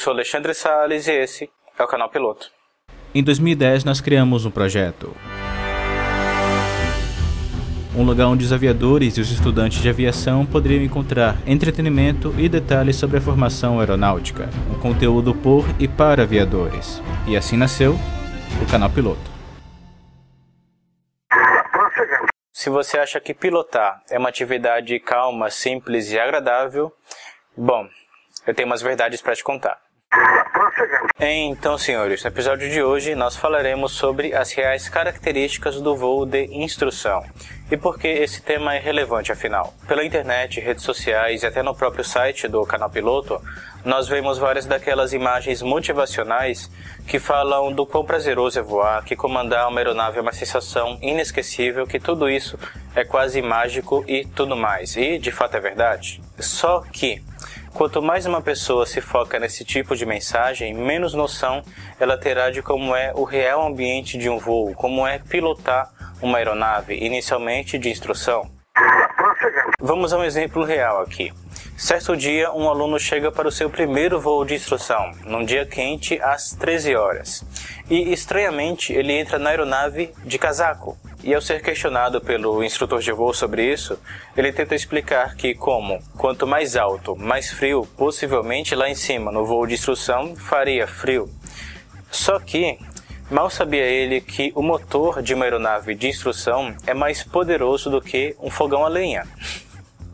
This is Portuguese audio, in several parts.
sou Alexandre Salles e esse é o canal Piloto. Em 2010 nós criamos um projeto. Um lugar onde os aviadores e os estudantes de aviação poderiam encontrar entretenimento e detalhes sobre a formação aeronáutica, um conteúdo por e para aviadores. E assim nasceu o canal Piloto. Se você acha que pilotar é uma atividade calma, simples e agradável, bom, eu tenho umas verdades para te contar. Então, senhores, no episódio de hoje nós falaremos sobre as reais características do voo de instrução e por que esse tema é relevante afinal. Pela internet, redes sociais e até no próprio site do canal Piloto, nós vemos várias daquelas imagens motivacionais que falam do quão prazeroso é voar, que comandar uma aeronave é uma sensação inesquecível, que tudo isso é quase mágico e tudo mais. E, de fato, é verdade. Só que quanto mais uma pessoa se foca nesse tipo de mensagem, menos noção ela terá de como é o real ambiente de um voo, como é pilotar uma aeronave, inicialmente de instrução. Vamos a um exemplo real aqui. Certo dia, um aluno chega para o seu primeiro voo de instrução, num dia quente, às 13 horas. E, estranhamente, ele entra na aeronave de casaco. E ao ser questionado pelo instrutor de voo sobre isso, ele tenta explicar que quanto mais alto, mais frio, possivelmente lá em cima, no voo de instrução, faria frio. Só que mal sabia ele que o motor de uma aeronave de instrução é mais poderoso do que um fogão a lenha.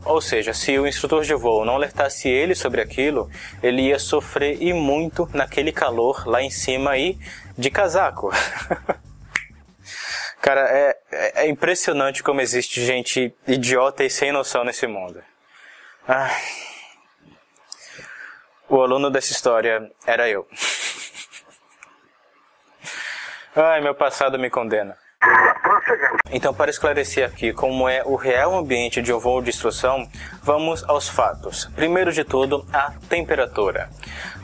Ou seja, se o instrutor de voo não alertasse ele sobre aquilo, ele ia sofrer e muito naquele calor lá em cima e de casaco. Cara, é impressionante como existe gente idiota e sem noção nesse mundo. O aluno dessa história era eu. Meu passado me condena. Então, para esclarecer aqui como é o real ambiente de um voo de instrução, vamos aos fatos. Primeiro de tudo, a temperatura.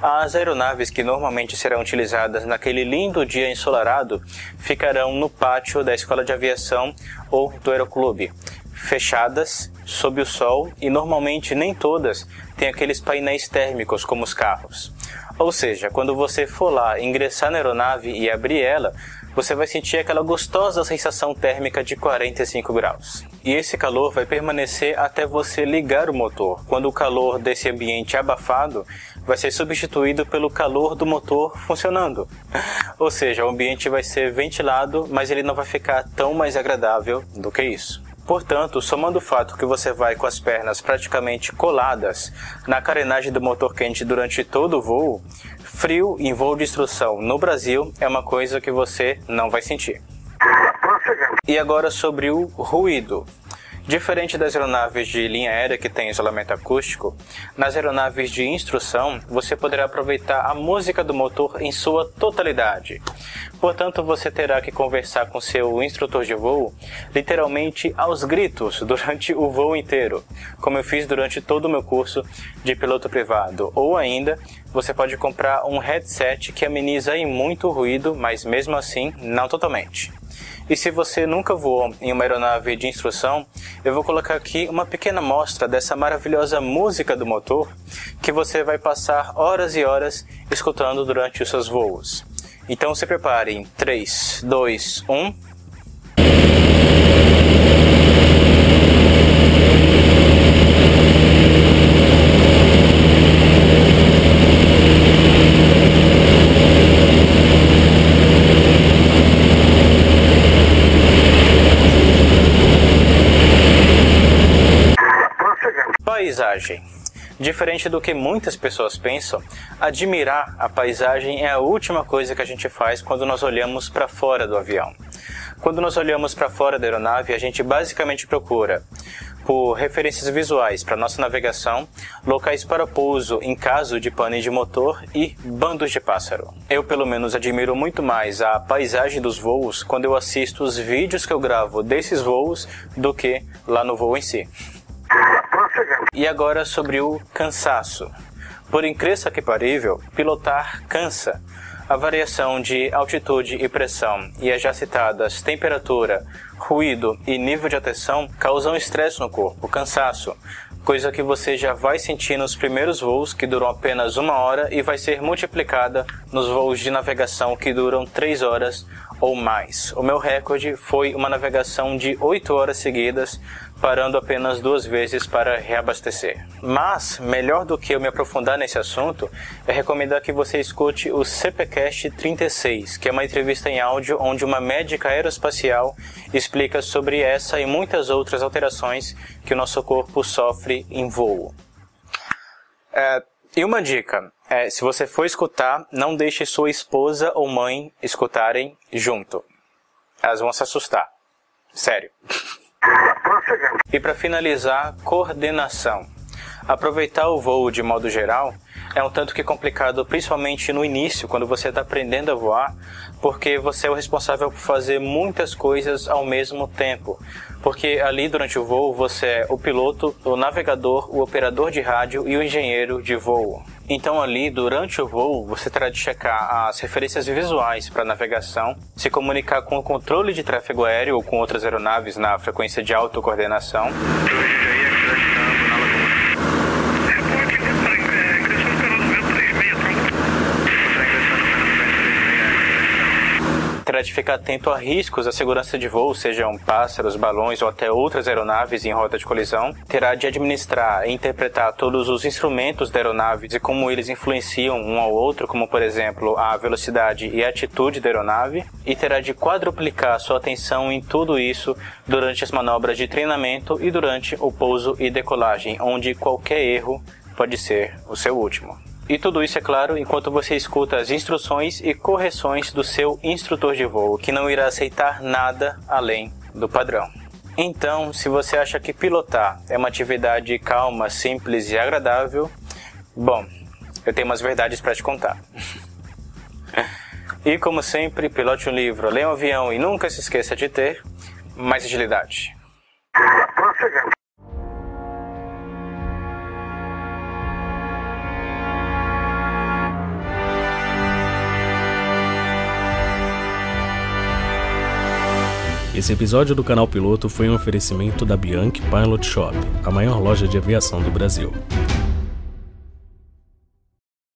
As aeronaves que normalmente serão utilizadas naquele lindo dia ensolarado ficarão no pátio da escola de aviação ou do aeroclube, fechadas, sob o sol, e normalmente nem todas têm aqueles painéis térmicos como os carros. Ou seja, quando você for lá ingressar na aeronave e abrir ela, você vai sentir aquela gostosa sensação térmica de 45 graus. E esse calor vai permanecer até você ligar o motor, quando o calor desse ambiente abafado vai ser substituído pelo calor do motor funcionando. Ou seja, o ambiente vai ser ventilado, mas ele não vai ficar tão mais agradável do que isso. Portanto, somando o fato que você vai com as pernas praticamente coladas na carenagem do motor quente durante todo o voo, frio em voo de instrução no Brasil é uma coisa que você não vai sentir. E agora sobre o ruído. Diferente das aeronaves de linha aérea que têm isolamento acústico, nas aeronaves de instrução você poderá aproveitar a música do motor em sua totalidade. Portanto, você terá que conversar com seu instrutor de voo literalmente aos gritos durante o voo inteiro, como eu fiz durante todo o meu curso de piloto privado. Ou ainda, você pode comprar um headset que ameniza em muito o ruído, mas mesmo assim, não totalmente. E se você nunca voou em uma aeronave de instrução, eu vou colocar aqui uma pequena amostra dessa maravilhosa música do motor que você vai passar horas e horas escutando durante os seus voos. Então se prepare em 3, 2, 1... Paisagem. Diferente do que muitas pessoas pensam, admirar a paisagem é a última coisa que a gente faz quando nós olhamos para fora do avião. Quando nós olhamos para fora da aeronave, a gente basicamente procura por referências visuais para nossa navegação, locais para pouso em caso de pane de motor e bandos de pássaro. Eu, pelo menos, admiro muito mais a paisagem dos voos quando eu assisto os vídeos que eu gravo desses voos do que lá no voo em si. E agora sobre o cansaço. Por incrível que parível, pilotar cansa. A variação de altitude e pressão e as já citadas temperatura, ruído e nível de atenção causam estresse no corpo, cansaço. coisa que você já vai sentir nos primeiros voos, que duram apenas 1 hora, e vai ser multiplicada nos voos de navegação que duram 3 horas ou mais. O meu recorde foi uma navegação de 8 horas seguidas, parando apenas 2 vezes para reabastecer. Mas, melhor do que eu me aprofundar nesse assunto, é recomendar que você escute o CPCast 36, que é uma entrevista em áudio onde uma médica aeroespacial explica sobre essa e muitas outras alterações que o nosso corpo sofre em voo. E uma dica, se você for escutar, não deixe sua esposa ou mãe escutarem junto. Elas vão se assustar. Sério. E para finalizar, coordenação. Aproveitar o voo de modo geral é um tanto que complicado, principalmente no início, quando você está aprendendo a voar, porque você é o responsável por fazer muitas coisas ao mesmo tempo. Porque ali durante o voo você é o piloto, o navegador, o operador de rádio e o engenheiro de voo. Então ali durante o voo você terá de checar as referências visuais para navegação, se comunicar com o controle de tráfego aéreo ou com outras aeronaves na frequência de autocoordenação. Terá de ficar atento a riscos à segurança de voo, sejam pássaros, balões ou até outras aeronaves em rota de colisão. Terá de administrar e interpretar todos os instrumentos da aeronave e como eles influenciam um ao outro, como por exemplo a velocidade e a atitude da aeronave. E terá de quadruplicar sua atenção em tudo isso durante as manobras de treinamento e durante o pouso e decolagem, onde qualquer erro pode ser o seu último. E tudo isso, é claro, enquanto você escuta as instruções e correções do seu instrutor de voo, que não irá aceitar nada além do padrão. Então, se você acha que pilotar é uma atividade calma, simples e agradável, bom, eu tenho umas verdades para te contar. E como sempre, pilote um livro, leia um avião e nunca se esqueça de ter mais agilidade. Esse episódio do Canal Piloto foi um oferecimento da Bianchi Pilot Shop, a maior loja de aviação do Brasil.